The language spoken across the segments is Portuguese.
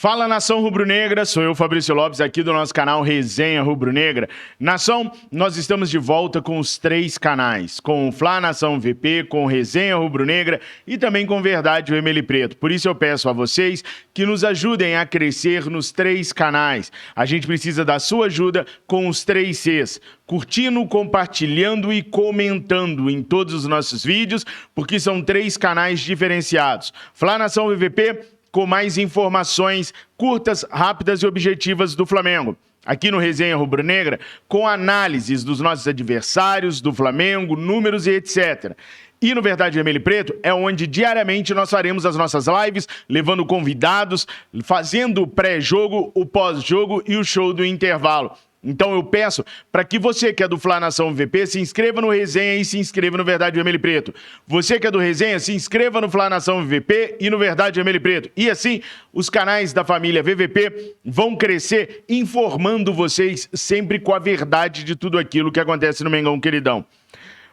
Fala, nação rubro-negra, sou eu, Fabrício Lopes, aqui do nosso canal Resenha Rubro-Negra. Nação, nós estamos de volta com os 3 canais, com o Fla Nação VP, com Resenha Rubro-Negra e também com Verdade Vermelho e Preto. Por isso eu peço a vocês que nos ajudem a crescer nos 3 canais. A gente precisa da sua ajuda com os 3 Cs. Curtindo, compartilhando e comentando em todos os nossos vídeos, porque são 3 canais diferenciados. Fla Nação VP, com mais informações curtas, rápidas e objetivas do Flamengo. Aqui no Resenha Rubro-Negra, com análises dos nossos adversários, do Flamengo, números e etc. E no Verdade Vermelho e Preto é onde diariamente nós faremos as nossas lives, levando convidados, fazendo o pré-jogo, o pós-jogo e o show do intervalo. Então eu peço para que você que é do Fla Nação VP se inscreva no Resenha e se inscreva no Verdade Vermelho e Preto. Você que é do Resenha, se inscreva no Fla Nação VP e no Verdade Vermelho e Preto. E assim, os canais da família VVP vão crescer informando vocês sempre com a verdade de tudo aquilo que acontece no Mengão Queridão.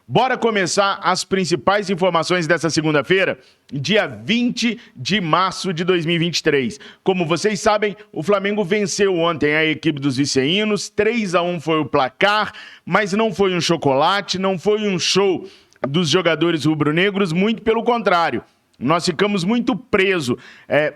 Bora começar as principais informações dessa segunda-feira, dia 20 de março de 2023. Como vocês sabem, o Flamengo venceu ontem a equipe dos viceínos, 3-1 foi o placar, mas não foi um chocolate, não foi um show dos jogadores rubro-negros, muito pelo contrário. Nós ficamos muito presos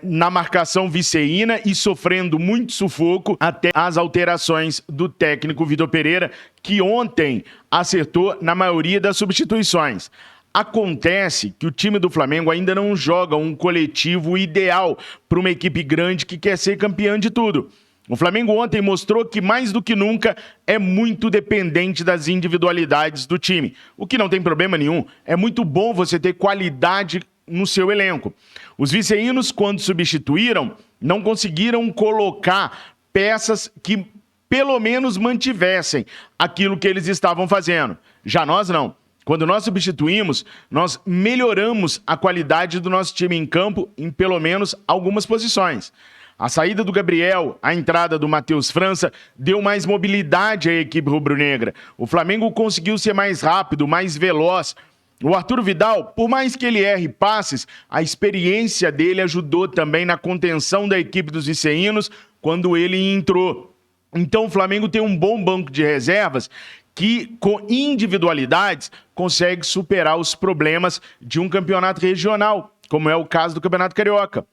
na marcação viceína e sofrendo muito sufoco até as alterações do técnico Vitor Pereira, que ontem acertou na maioria das substituições. Acontece que o time do Flamengo ainda não joga um coletivo ideal para uma equipe grande que quer ser campeã de tudo. O Flamengo ontem mostrou que, mais do que nunca, é muito dependente das individualidades do time, o que não tem problema nenhum. É muito bom você ter qualidade no seu elenco. Os viceínos, quando substituíram, não conseguiram colocar peças que pelo menos mantivessem aquilo que eles estavam fazendo. Já nós não. Quando nós substituímos, nós melhoramos a qualidade do nosso time em campo em pelo menos algumas posições. A saída do Gabriel, a entrada do Matheus França, deu mais mobilidade à equipe rubro-negra. O Flamengo conseguiu ser mais rápido, mais veloz. O Arthur Vidal, por mais que ele erre passes, a experiência dele ajudou também na contenção da equipe dos viceínos quando ele entrou. Então o Flamengo tem um bom banco de reservas que, com individualidades, consegue superar os problemas de um campeonato regional, como é o caso do Campeonato Carioca.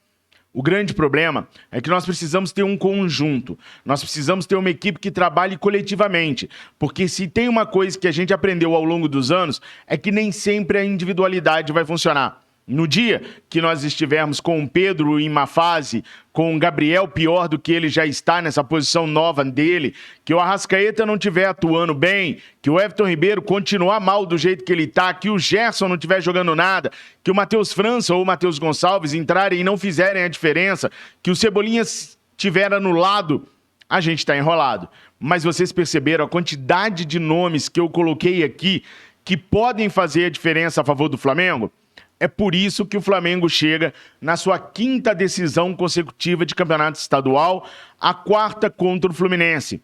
O grande problema é que nós precisamos ter um conjunto, nós precisamos ter uma equipe que trabalhe coletivamente, porque se tem uma coisa que a gente aprendeu ao longo dos anos, é que nem sempre a individualidade vai funcionar. No dia que nós estivermos com o Pedro em má fase, com o Gabriel pior do que ele já está nessa posição nova dele, que o Arrascaeta não estiver atuando bem, que o Everton Ribeiro continuar mal do jeito que ele está, que o Gerson não estiver jogando nada, que o Matheus França ou o Matheus Gonçalves entrarem e não fizerem a diferença, que o Cebolinha estiver anulado, a gente está enrolado. Mas vocês perceberam a quantidade de nomes que eu coloquei aqui que podem fazer a diferença a favor do Flamengo? É por isso que o Flamengo chega na sua 5ª decisão consecutiva de campeonato estadual, a 4ª contra o Fluminense.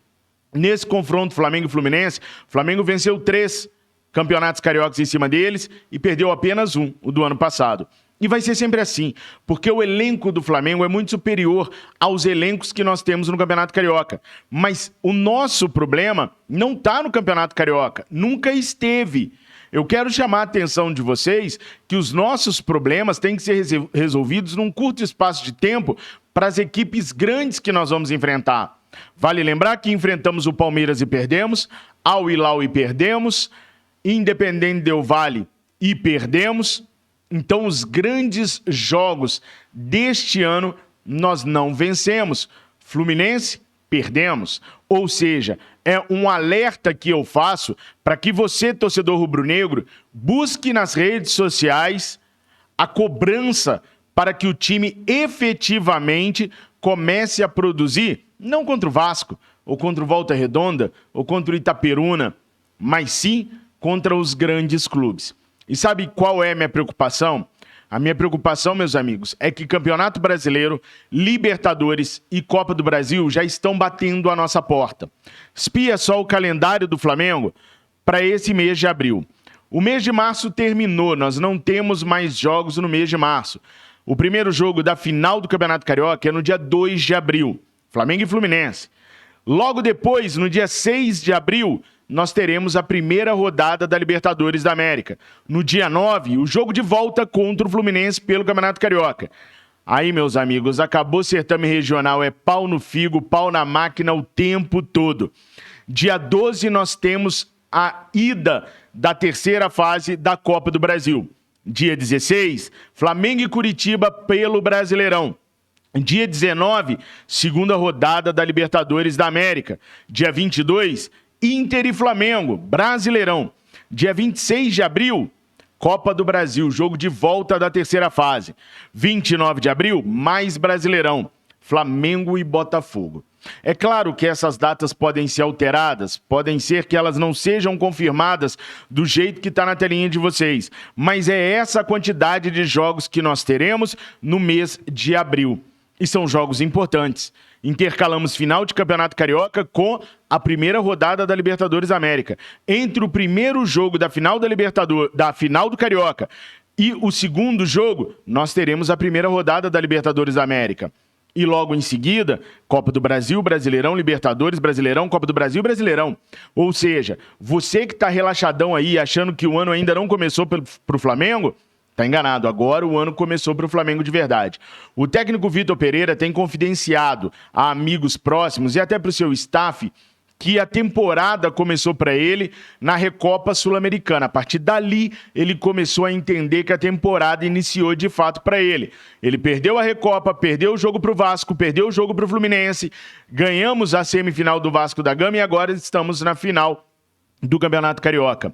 Nesse confronto Flamengo e Fluminense, o Flamengo venceu 3 campeonatos cariocas em cima deles e perdeu apenas um, o do ano passado. E vai ser sempre assim, porque o elenco do Flamengo é muito superior aos elencos que nós temos no Campeonato Carioca. Mas o nosso problema não está no Campeonato Carioca, nunca esteve. Eu quero chamar a atenção de vocês que os nossos problemas têm que ser resolvidos num curto espaço de tempo para as equipes grandes que nós vamos enfrentar. Vale lembrar que enfrentamos o Palmeiras e perdemos, Al Hilal e perdemos, Independente Del Valle e perdemos. Então os grandes jogos deste ano nós não vencemos. Fluminense, perdemos. Ou seja, é um alerta que eu faço para que você, torcedor rubro-negro, busque nas redes sociais a cobrança para que o time efetivamente comece a produzir, não contra o Vasco, ou contra o Volta Redonda, ou contra o Itaperuna, mas sim contra os grandes clubes. E sabe qual é a minha preocupação? A minha preocupação, meus amigos, é que Campeonato Brasileiro, Libertadores e Copa do Brasil já estão batendo a nossa porta. Espia só o calendário do Flamengo para esse mês de abril. O mês de março terminou, nós não temos mais jogos no mês de março. O primeiro jogo da final do Campeonato Carioca é no dia 2 de abril, Flamengo e Fluminense. Logo depois, no dia 6 de abril, nós teremos a primeira rodada da Libertadores da América. No dia 9, o jogo de volta contra o Fluminense pelo Campeonato Carioca. Aí, meus amigos, acabou o certame regional, é pau no figo, pau na máquina o tempo todo. Dia 12, nós temos a ida da terceira fase da Copa do Brasil. Dia 16, Flamengo e Curitiba pelo Brasileirão. Dia 19, segunda rodada da Libertadores da América. Dia 22, Inter e Flamengo, Brasileirão. Dia 26 de abril, Copa do Brasil, jogo de volta da terceira fase. 29 de abril, mais Brasileirão, Flamengo e Botafogo. É claro que essas datas podem ser alteradas, podem ser que elas não sejam confirmadas do jeito que está na telinha de vocês, mas é essa a quantidade de jogos que nós teremos no mês de abril. E são jogos importantes. Intercalamos final de Campeonato Carioca com a primeira rodada da Libertadores América. Entre o primeiro jogo da final da final do Carioca e o segundo jogo, nós teremos a primeira rodada da Libertadores América. E logo em seguida, Copa do Brasil, Brasileirão, Libertadores, Brasileirão, Copa do Brasil, Brasileirão. Ou seja, você que está relaxadão aí, achando que o ano ainda não começou para o Flamengo, está enganado. Agora o ano começou para o Flamengo de verdade. O técnico Vitor Pereira tem confidenciado a amigos próximos e até para o seu staff que a temporada começou para ele na Recopa Sul-Americana. A partir dali, ele começou a entender que a temporada iniciou de fato para ele. Ele perdeu a Recopa, perdeu o jogo para o Vasco, perdeu o jogo para o Fluminense, ganhamos a semifinal do Vasco da Gama e agora estamos na final do Campeonato Carioca.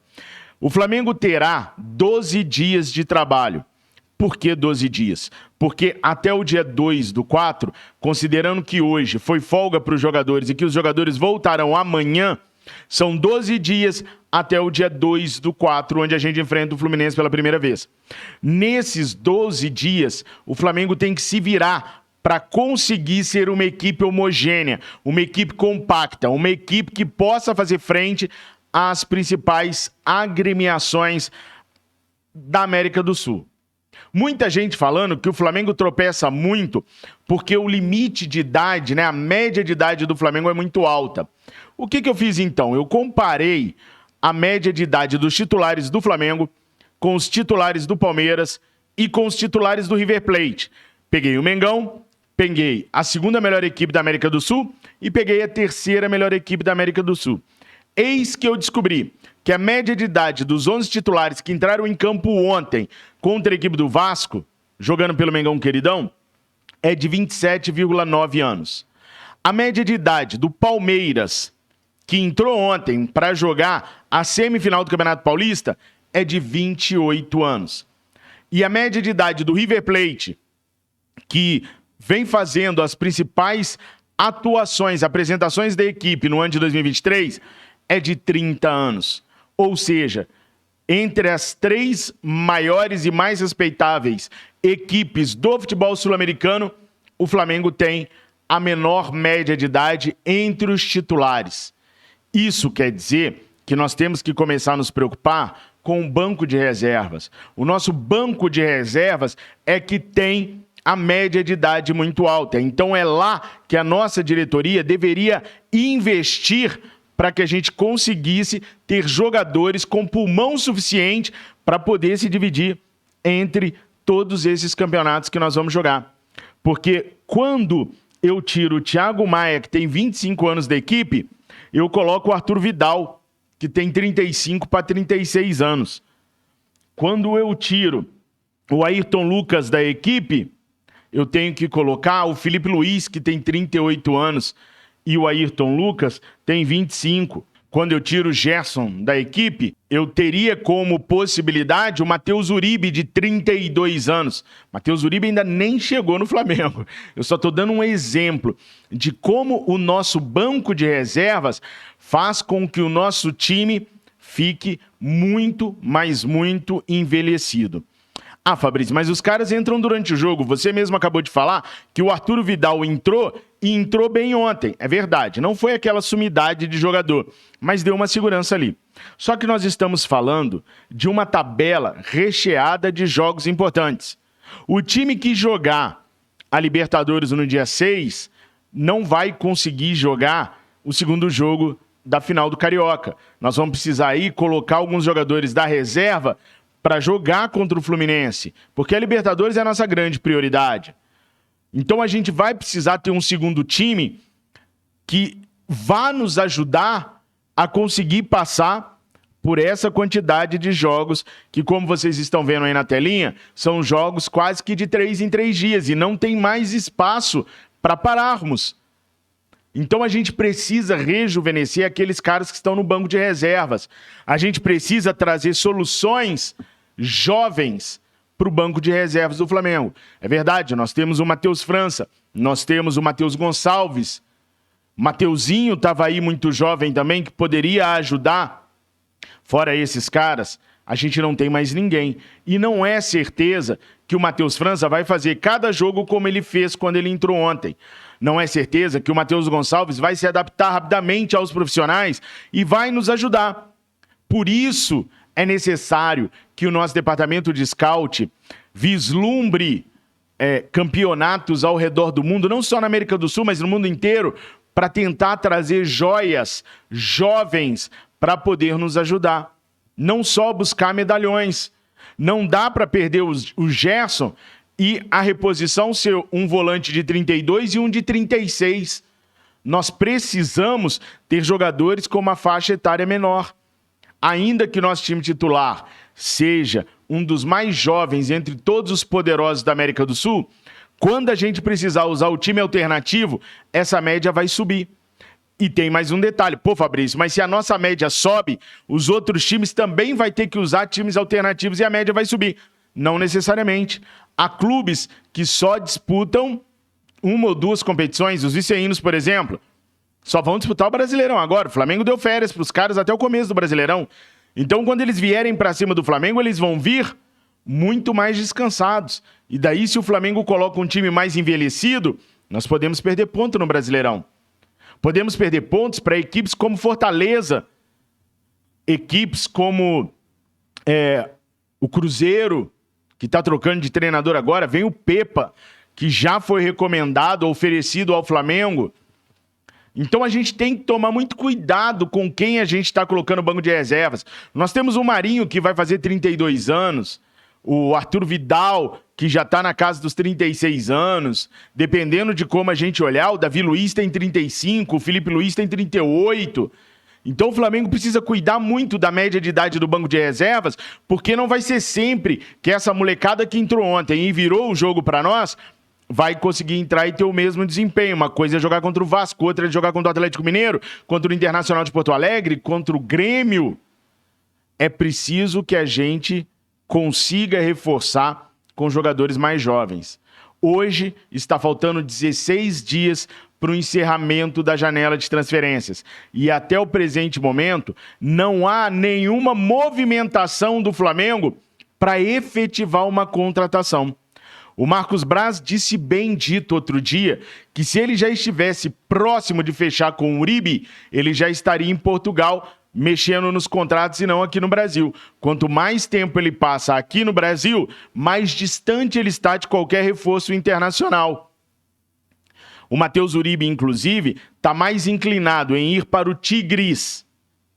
O Flamengo terá 12 dias de trabalho. Por que 12 dias? Porque até o dia 2/4, considerando que hoje foi folga para os jogadores e que os jogadores voltarão amanhã, são 12 dias até o dia 2/4, onde a gente enfrenta o Fluminense pela primeira vez. Nesses 12 dias, o Flamengo tem que se virar para conseguir ser uma equipe homogênea, uma equipe compacta, uma equipe que possa fazer frente às principais agremiações da América do Sul. Muita gente falando que o Flamengo tropeça muito porque o limite de idade, a média de idade do Flamengo é muito alta. O que eu fiz então? Eu comparei a média de idade dos titulares do Flamengo com os titulares do Palmeiras e com os titulares do River Plate. Peguei o Mengão, peguei a segunda melhor equipe da América do Sul e peguei a terceira melhor equipe da América do Sul. Eis que eu descobri que a média de idade dos 11 titulares que entraram em campo ontem contra a equipe do Vasco, jogando pelo Mengão Queridão, é de 27,9 anos. A média de idade do Palmeiras, que entrou ontem para jogar a semifinal do Campeonato Paulista, é de 28 anos. E a média de idade do River Plate, que vem fazendo as principais atuações, apresentações da equipe no ano de 2023, é de 30 anos. Ou seja, entre as 3 maiores e mais respeitáveis equipes do futebol sul-americano, o Flamengo tem a menor média de idade entre os titulares. Isso quer dizer que nós temos que começar a nos preocupar com o banco de reservas. O nosso banco de reservas é que tem a média de idade muito alta. Então é lá que a nossa diretoria deveria investir para que a gente conseguisse ter jogadores com pulmão suficiente para poder se dividir entre todos esses campeonatos que nós vamos jogar. Porque quando eu tiro o Thiago Maia, que tem 25 anos da equipe, eu coloco o Arthur Vidal, que tem 35 para 36 anos. Quando eu tiro o Ayrton Lucas da equipe, eu tenho que colocar o Felipe Luiz, que tem 38 anos, e o Ayrton Lucas tem 25. Quando eu tiro o Gerson da equipe, eu teria como possibilidade o Matheus Uribe, de 32 anos. Matheus Uribe ainda nem chegou no Flamengo. Eu só estou dando um exemplo de como o nosso banco de reservas faz com que o nosso time fique muito, mas muito envelhecido. Ah, Fabrício, mas os caras entram durante o jogo. Você mesmo acabou de falar que o Arthur Vidal entrou e entrou bem ontem. É verdade, não foi aquela sumidade de jogador, mas deu uma segurança ali. Só que nós estamos falando de uma tabela recheada de jogos importantes. O time que jogar a Libertadores no dia 6 não vai conseguir jogar o segundo jogo da final do Carioca. Nós vamos precisar aí colocar alguns jogadores da reserva para jogar contra o Fluminense, porque a Libertadores é a nossa grande prioridade. Então a gente vai precisar ter um segundo time que vá nos ajudar a conseguir passar por essa quantidade de jogos que, como vocês estão vendo aí na telinha, são jogos quase que de 3 em 3 dias e não tem mais espaço para pararmos. Então a gente precisa rejuvenescer aqueles caras que estão no banco de reservas. A gente precisa trazer soluções jovens para o banco de reservas do Flamengo. É verdade, nós temos o Matheus França, nós temos o Matheus Gonçalves, Mateuzinho estava aí muito jovem também, que poderia ajudar. Fora esses caras, a gente não tem mais ninguém. E não é certeza que o Matheus França vai fazer cada jogo como ele fez quando ele entrou ontem. Não é certeza que o Matheus Gonçalves vai se adaptar rapidamente aos profissionais e vai nos ajudar. Por isso, é necessário que o nosso departamento de scout vislumbre campeonatos ao redor do mundo, não só na América do Sul, mas no mundo inteiro, para tentar trazer joias jovens para poder nos ajudar. Não só buscar medalhões. Não dá para perder o Gerson e a reposição ser um volante de 32 e um de 36. Nós precisamos ter jogadores com uma faixa etária menor. Ainda que nosso time titular seja um dos mais jovens entre todos os poderosos da América do Sul, quando a gente precisar usar o time alternativo, essa média vai subir. E tem mais um detalhe. Pô, Fabrício, mas se a nossa média sobe, os outros times também vão ter que usar times alternativos e a média vai subir. Não necessariamente. Há clubes que só disputam uma ou duas competições. Os vice-reinos, por exemplo, só vão disputar o Brasileirão agora. O Flamengo deu férias para os caras até o começo do Brasileirão. Então, quando eles vierem para cima do Flamengo, eles vão vir muito mais descansados. E daí, se o Flamengo coloca um time mais envelhecido, nós podemos perder ponto no Brasileirão. Podemos perder pontos para equipes como Fortaleza, equipes como o Cruzeiro, que está trocando de treinador agora, vem o Pepa, que já foi recomendado, oferecido ao Flamengo. Então a gente tem que tomar muito cuidado com quem a gente está colocando no banco de reservas. Nós temos o Marinho, que vai fazer 32 anos, o Arthur Vidal, que já está na casa dos 36 anos, dependendo de como a gente olhar, o Davi Luiz tem 35, o Felipe Luiz tem 38. Então o Flamengo precisa cuidar muito da média de idade do banco de reservas, porque não vai ser sempre que essa molecada que entrou ontem e virou o jogo para nós vai conseguir entrar e ter o mesmo desempenho. Uma coisa é jogar contra o Vasco, outra é jogar contra o Atlético Mineiro, contra o Internacional de Porto Alegre, contra o Grêmio. É preciso que a gente consiga reforçar com jogadores mais jovens. Hoje está faltando 16 dias para o encerramento da janela de transferências. E até o presente momento, não há nenhuma movimentação do Flamengo para efetivar uma contratação. O Marcos Braz disse bem dito outro dia que se ele já estivesse próximo de fechar com o Uribe, ele já estaria em Portugal mexendo nos contratos e não aqui no Brasil. Quanto mais tempo ele passa aqui no Brasil, mais distante ele está de qualquer reforço internacional. O Matheus Uribe, inclusive, está mais inclinado em ir para o Tigres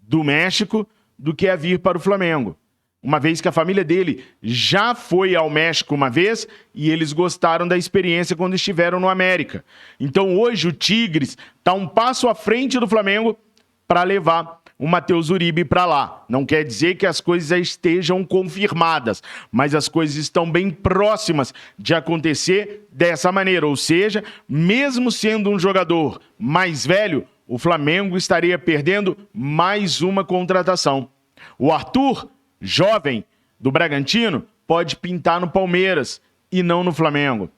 do México do que a vir para o Flamengo. Uma vez que a família dele já foi ao México uma vez e eles gostaram da experiência quando estiveram no América. Então hoje o Tigres está um passo à frente do Flamengo para levar o Matheus Uribe para lá. Não quer dizer que as coisas já estejam confirmadas, mas as coisas estão bem próximas de acontecer dessa maneira. Ou seja, mesmo sendo um jogador mais velho, o Flamengo estaria perdendo mais uma contratação. O Arthur, jovem do Bragantino, pode pintar no Palmeiras e não no Flamengo.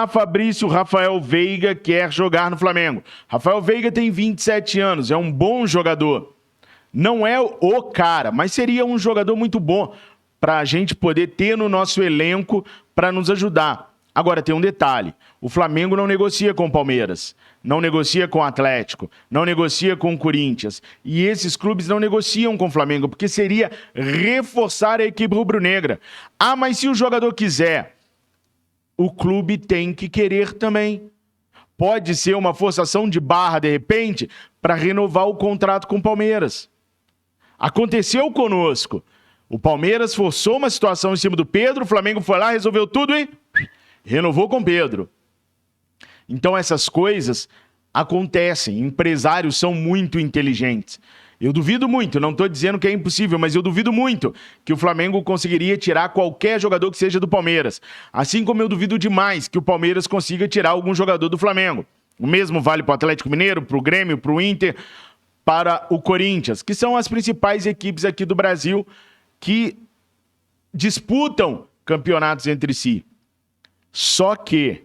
Fabrício, Rafael Veiga quer jogar no Flamengo. Rafael Veiga tem 27 anos, é um bom jogador. Não é o cara, mas seria um jogador muito bom para a gente poder ter no nosso elenco para nos ajudar. Agora tem um detalhe, o Flamengo não negocia com o Palmeiras, não negocia com o Atlético, não negocia com o Corinthians. E esses clubes não negociam com o Flamengo, porque seria reforçar a equipe rubro-negra. Mas se o jogador quiser o clube tem que querer também. Pode ser uma forçação de barra, de repente, para renovar o contrato com o Palmeiras. Aconteceu conosco. O Palmeiras forçou uma situação em cima do Pedro, o Flamengo foi lá, resolveu tudo e renovou com o Pedro. Então essas coisas acontecem. Empresários são muito inteligentes. Eu duvido muito, não estou dizendo que é impossível, mas eu duvido muito que o Flamengo conseguiria tirar qualquer jogador que seja do Palmeiras. Assim como eu duvido demais que o Palmeiras consiga tirar algum jogador do Flamengo. O mesmo vale para o Atlético Mineiro, para o Grêmio, para o Inter, para o Corinthians, que são as principais equipes aqui do Brasil que disputam campeonatos entre si. Só que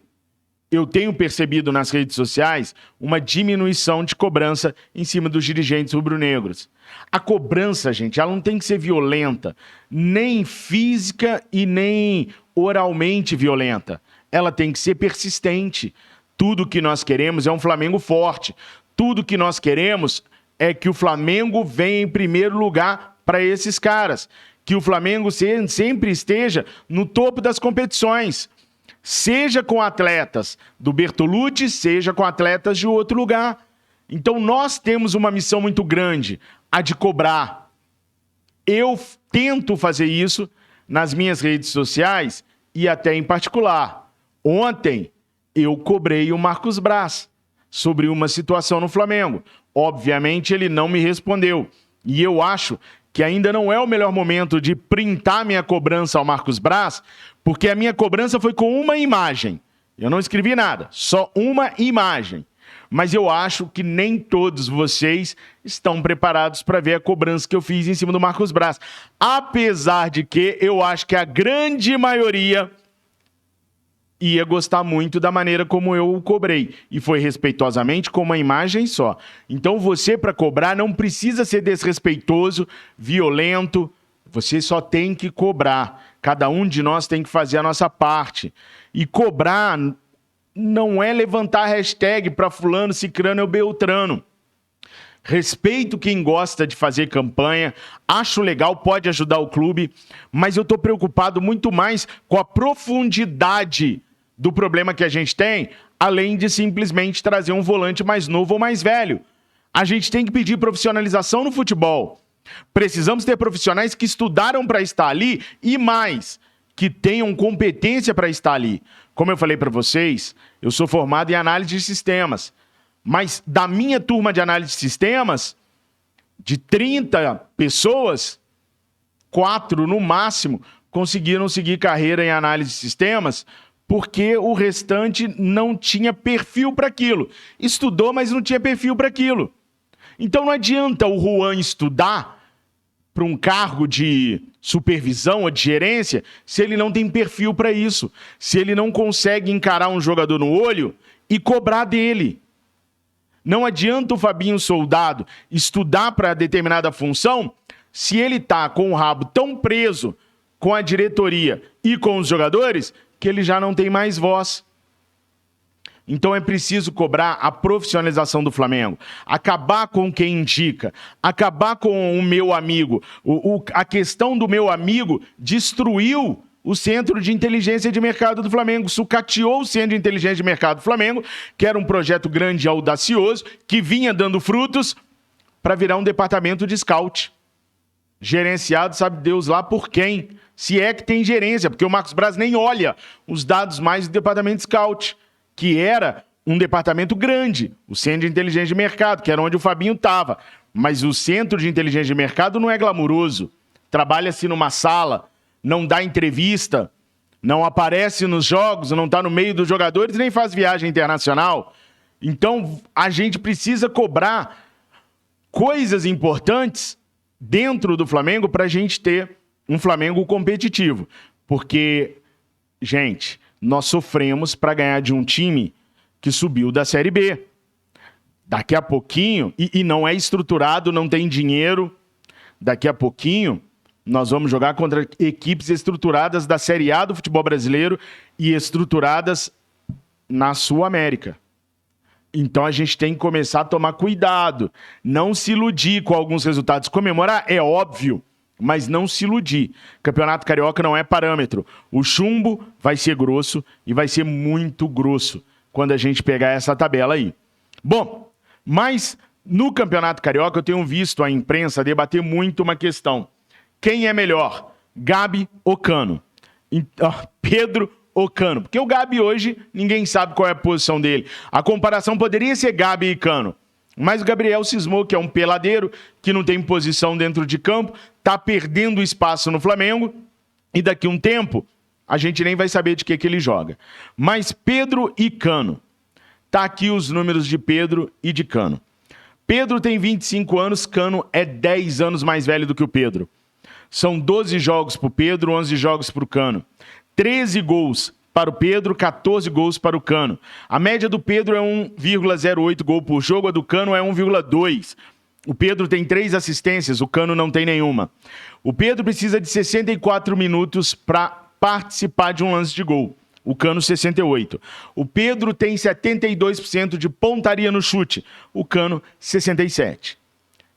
eu tenho percebido nas redes sociais uma diminuição de cobrança em cima dos dirigentes rubro-negros. A cobrança, gente, ela não tem que ser violenta, nem física e nem oralmente violenta. Ela tem que ser persistente. Tudo que nós queremos é um Flamengo forte. Tudo que nós queremos é que o Flamengo venha em primeiro lugar para esses caras. Que o Flamengo sempre esteja no topo das competições. Seja com atletas do Bertolucci, seja com atletas de outro lugar. Então nós temos uma missão muito grande, a de cobrar. Eu tento fazer isso nas minhas redes sociais e até em particular. Ontem eu cobrei o Marcos Braz sobre uma situação no Flamengo. Obviamente ele não me respondeu. E eu acho que ainda não é o melhor momento de printar minha cobrança ao Marcos Braz, porque a minha cobrança foi com uma imagem. Eu não escrevi nada, só uma imagem. Mas eu acho que nem todos vocês estão preparados para ver a cobrança que eu fiz em cima do Marcos Braz. Apesar de que eu acho que a grande maioria ia gostar muito da maneira como eu o cobrei. E foi respeitosamente com uma imagem só. Então você, para cobrar, não precisa ser desrespeitoso, violento. Você só tem que cobrar. Cada um de nós tem que fazer a nossa parte. E cobrar não é levantar hashtag para fulano, cicrano ou beltrano. Respeito quem gosta de fazer campanha, acho legal, pode ajudar o clube, mas eu estou preocupado muito mais com a profundidade do problema que a gente tem, além de simplesmente trazer um volante mais novo ou mais velho. A gente tem que pedir profissionalização no futebol. Precisamos ter profissionais que estudaram para estar ali e mais, que tenham competência para estar ali. Como eu falei para vocês, eu sou formado em análise de sistemas, mas da minha turma de análise de sistemas, de 30 pessoas, 4 no máximo conseguiram seguir carreira em análise de sistemas, porque o restante não tinha perfil para aquilo. Estudou, mas não tinha perfil para aquilo. Então não adianta o Juan estudar para um cargo de supervisão ou de gerência se ele não tem perfil para isso. Se ele não consegue encarar um jogador no olho e cobrar dele. Não adianta o Fabinho Soldado estudar para determinada função se ele está com o rabo tão preso com a diretoria e com os jogadores que ele já não tem mais voz. Então é preciso cobrar a profissionalização do Flamengo, acabar com quem indica, acabar com o meu amigo. A questão do meu amigo destruiu o Centro de Inteligência de Mercado do Flamengo, sucateou o Centro de Inteligência de Mercado do Flamengo, que era um projeto grande e audacioso, que vinha dando frutos para virar um departamento de scout. Gerenciado, sabe Deus lá por quem? Se é que tem gerência, porque o Marcos Braz nem olha os dados mais do departamento de scout, que era um departamento grande, o Centro de Inteligência de Mercado, que era onde o Fabinho estava. Mas o Centro de Inteligência de Mercado não é glamuroso. Trabalha-se numa sala, não dá entrevista, não aparece nos jogos, não está no meio dos jogadores, nem faz viagem internacional. Então, a gente precisa cobrar coisas importantes dentro do Flamengo para a gente ter um Flamengo competitivo. Porque, gente, nós sofremos para ganhar de um time que subiu da Série B. Daqui a pouquinho, e não é estruturado, não tem dinheiro, daqui a pouquinho nós vamos jogar contra equipes estruturadas da Série A do futebol brasileiro e estruturadas na Sul-América. Então a gente tem que começar a tomar cuidado, não se iludir com alguns resultados. Comemorar é óbvio, mas não se iludir. Campeonato Carioca não é parâmetro. O chumbo vai ser grosso e vai ser muito grosso quando a gente pegar essa tabela aí. Bom, mas no Campeonato Carioca eu tenho visto a imprensa debater muito uma questão. Quem é melhor, Gabi ou Cano? Pedro ou Cano? Porque o Gabi hoje, ninguém sabe qual é a posição dele. A comparação poderia ser Gabi e Cano. Mas o Gabriel cismou que é um peladeiro, que não tem posição dentro de campo, tá perdendo espaço no Flamengo, e daqui a um tempo a gente nem vai saber de que ele joga. Mas Pedro e Cano. Tá aqui os números de Pedro e de Cano. Pedro tem 25 anos, Cano é 10 anos mais velho do que o Pedro. São 12 jogos para o Pedro, 11 jogos para o Cano. 13 gols para o Pedro, 14 gols para o Cano. A média do Pedro é 1,08 gol por jogo, a do Cano é 1,2. O Pedro tem 3 assistências, o Cano não tem nenhuma. O Pedro precisa de 64 minutos para participar de um lance de gol. O Cano, 68. O Pedro tem 72% de pontaria no chute. O Cano, 67.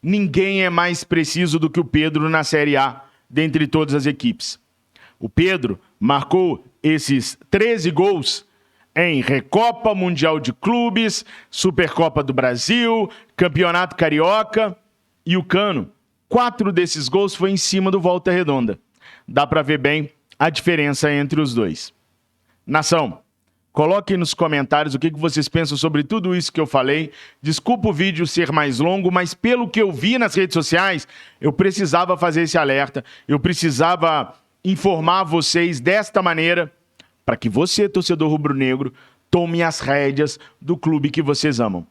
Ninguém é mais preciso do que o Pedro na Série A, dentre todas as equipes. O Pedro marcou esses 13 gols em Recopa, Mundial de Clubes, Supercopa do Brasil, Campeonato Carioca. E o Cano, 4 desses gols foi em cima do Volta Redonda. Dá para ver bem a diferença entre os dois. Nação, coloquem nos comentários o que vocês pensam sobre tudo isso que eu falei. Desculpa o vídeo ser mais longo, mas pelo que eu vi nas redes sociais, eu precisava fazer esse alerta. Eu precisava informar vocês desta maneira para que você, torcedor rubro-negro, tome as rédeas do clube que vocês amam.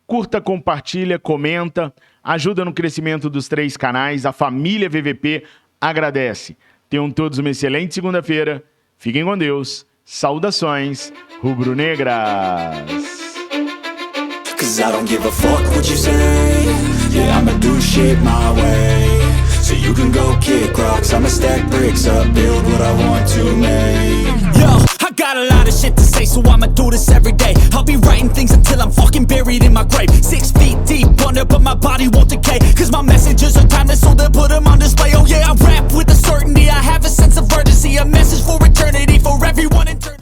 Curta, compartilha, comenta, ajuda no crescimento dos 3 canais. A família VVP agradece. Tenham todos uma excelente segunda-feira. Fiquem com Deus. Saudações rubro-negras. Cause I don't give a fuck what you say. Yeah, I'ma do shit my way. So you can go kick rocks, I'ma stack bricks up, build what I want to make. Yo, I got a lot of shit to say, so I'ma do this every day. I'll be writing things until I'm fucking buried in my grave. 6 feet deep under, but my body won't decay. Cause my messages are timeless, so they'll put them on display. Oh yeah, I rap with a certainty, I have a sense of urgency. A message for eternity, for everyone in turn.